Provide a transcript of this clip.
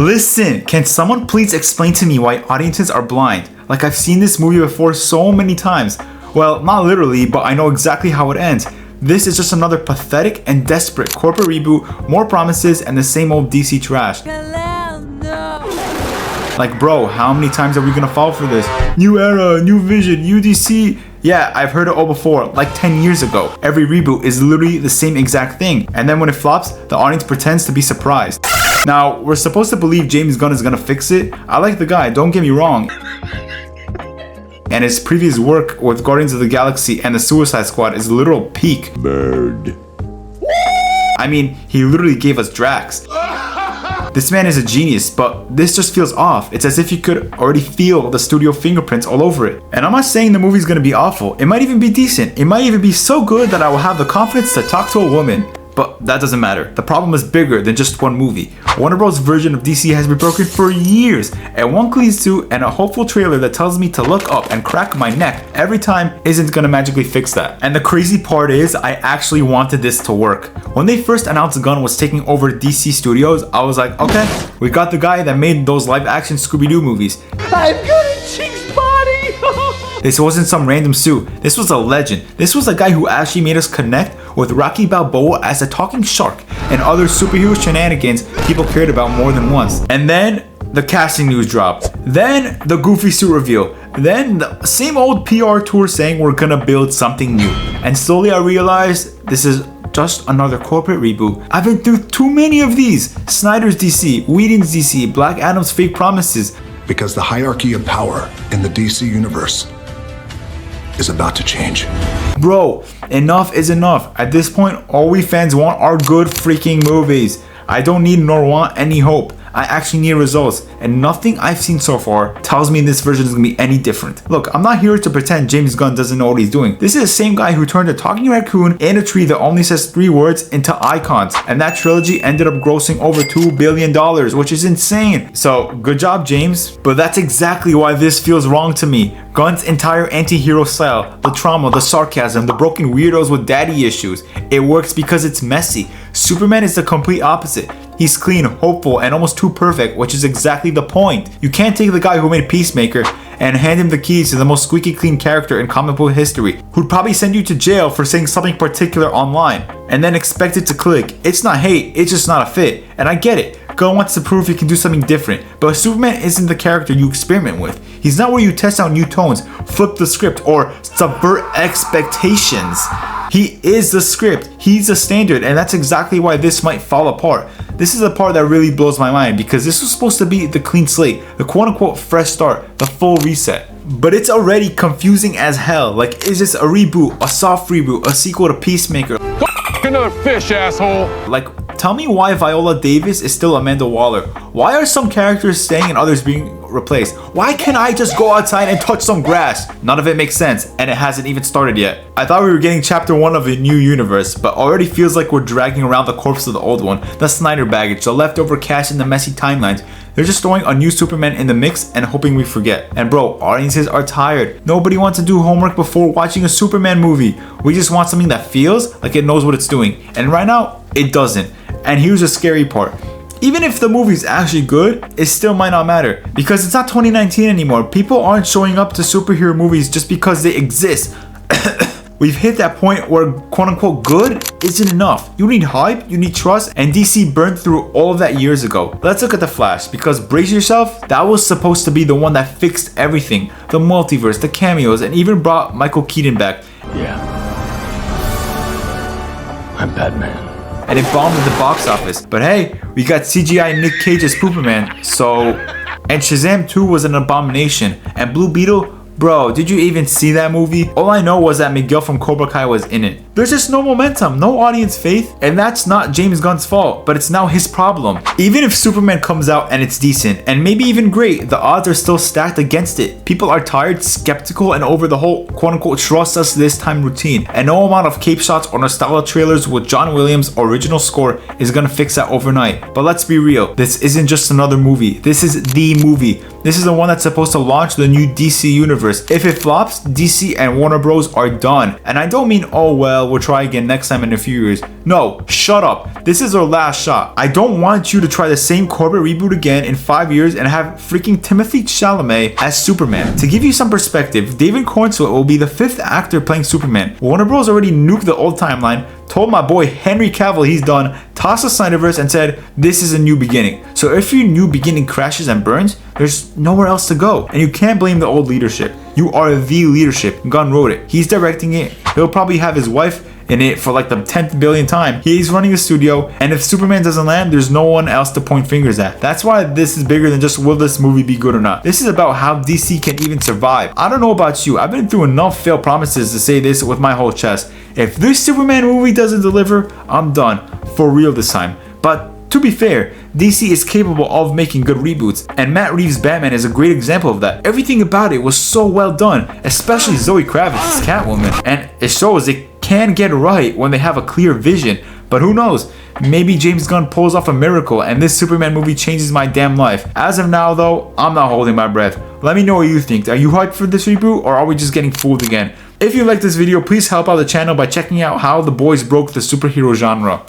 Listen, can someone please explain to me why audiences are blind? Like, I've seen this movie before so many times. Well, not literally, but I know exactly how it ends. This is just another pathetic and desperate corporate reboot, more promises, and the same old DC trash. Like, bro, how many times are we gonna fall for this? New era, new vision, new DC. Yeah, I've heard it all before, like 10 years ago. Every reboot is literally the same exact thing. And then when it flops, the audience pretends to be surprised. Now, we're supposed to believe James Gunn is gonna fix it. I like the guy, don't get me wrong. And his previous work with Guardians of the Galaxy and the Suicide Squad is literal peak. Bird. I mean, he literally gave us Drax. This man is a genius, but this just feels off. It's as if you could already feel the studio fingerprints all over it. And I'm not saying the movie's gonna be awful. It might even be decent. It might even be so good that I will have the confidence to talk to a woman. But that doesn't matter. The problem is bigger than just one movie. Warner Bros. Version of DC has been broken for years, and one clean suit and a hopeful trailer that tells me to look up and crack my neck every time isn't gonna magically fix that. And the crazy part is, I actually wanted this to work. When they first announced Gunn was taking over DC Studios, I was like, okay, we got the guy that made those live-action Scooby-Doo movies. I'm good at Chink's body! This wasn't some random suit. This was a legend. This was a guy who actually made us connect with Rocky Balboa as a talking shark and other superhero shenanigans people cared about more than once. And then the casting news dropped. Then the goofy suit reveal. Then the same old PR tour saying we're gonna build something new. And slowly I realized this is just another corporate reboot. I've been through too many of these. Snyder's DC, Whedon's DC, Black Adam's fake promises. Because the hierarchy of power in the DC universe is about to change. Bro, enough is enough. At this point, all we fans want are good freaking movies. I don't need nor want any hope. I actually need results, and nothing I've seen so far tells me this version is gonna be any different. Look, I'm not here to pretend James Gunn doesn't know what he's doing. This is the same guy who turned a talking raccoon and a tree that only says 3 words into icons, and that trilogy ended up grossing over $2 billion, which is insane. So, good job, James. But that's exactly why this feels wrong to me. Gunn's entire anti-hero style, the trauma, the sarcasm, the broken weirdos with daddy issues. It works because it's messy. Superman is the complete opposite. He's clean, hopeful, and almost too perfect, which is exactly the point. You can't take the guy who made Peacemaker and hand him the keys to the most squeaky clean character in comic book history, who'd probably send you to jail for saying something particular online, and then expect it to click. It's not hate, it's just not a fit. And I get it. Gunn wants to prove he can do something different, but Superman isn't the character you experiment with. He's not where you test out new tones, flip the script, or subvert expectations. He is the script, he's the standard, and that's exactly why this might fall apart. This is the part that really blows my mind, because this was supposed to be the clean slate, the quote-unquote fresh start, the full reset. But it's already confusing as hell. Like, is this a reboot, a soft reboot, a sequel to Peacemaker? Another fish, asshole! Like, tell me why Viola Davis is still Amanda Waller. Why are some characters staying and others being replaced? Why can't I just go outside and touch some grass? None of it makes sense, and it hasn't even started yet. I thought we were getting chapter 1 of a new universe, but already feels like we're dragging around the corpse of the old one, the Snyder baggage, the leftover cash, and the messy timelines. They're just throwing a new Superman in the mix and hoping we forget. And bro, audiences are tired. Nobody wants to do homework before watching a Superman movie. We just want something that feels like it knows what it's doing. And right now, it doesn't. And here's the scary part. Even if the movie's actually good, it still might not matter. Because it's not 2019 anymore. People aren't showing up to superhero movies just because they exist. We've hit that point where quote-unquote good isn't enough. You need hype, you need trust, and DC burned through all of that years ago. Let's look at The Flash, because brace yourself, that was supposed to be the one that fixed everything. The multiverse, the cameos, and even brought Michael Keaton back. Yeah. I'm Batman. And it bombed at the box office. But hey, we got CGI Nick Cage as Superman, so... And Shazam 2 was an abomination. And Blue Beetle... Bro, did you even see that movie? All I know was that Miguel from Cobra Kai was in it. There's just no momentum, no audience faith, and that's not James Gunn's fault, but it's now his problem. Even if Superman comes out and it's decent, and maybe even great, the odds are still stacked against it. People are tired, skeptical, and over the whole quote-unquote trust us this time routine, and no amount of cape shots or nostalgia trailers with John Williams' original score is gonna fix that overnight. But let's be real, this isn't just another movie, this is the movie. This is the one that's supposed to launch the new DC universe. If it flops, DC and Warner Bros are done. And I don't mean, oh well, we'll try again next time in a few years. No, shut up. This is our last shot. I don't want you to try the same corporate reboot again in 5 years and have freaking Timothy Chalamet as Superman. To give you some perspective, David Corenswet will be the 5th actor playing Superman. Warner Bros already nuked the old timeline, told my boy Henry Cavill he's done, tossed the Snyderverse and said this is a new beginning. So if your new beginning crashes and burns, there's nowhere else to go. And you can't blame the old leadership. You are the leadership. Gunn wrote it. He's directing it. He'll probably have his wife in it for like the 10th billionth time. He's running the studio, and if Superman doesn't land, there's no one else to point fingers at. That's why this is bigger than just will this movie be good or not. This is about how DC can even survive. I don't know about you, I've been through enough failed promises to say this with my whole chest. If this Superman movie doesn't deliver, I'm done. For real this time. But to be fair, DC is capable of making good reboots, and Matt Reeves' Batman is a great example of that. Everything about it was so well done, especially Zoe Kravitz's Catwoman, and it shows it can get right when they have a clear vision. But who knows, maybe James Gunn pulls off a miracle and this Superman movie changes my damn life. As of now though, I'm not holding my breath. Let me know what you think. Are you hyped for this reboot, or are we just getting fooled again? If you like this video, please help out the channel by checking out how the boys broke the superhero genre.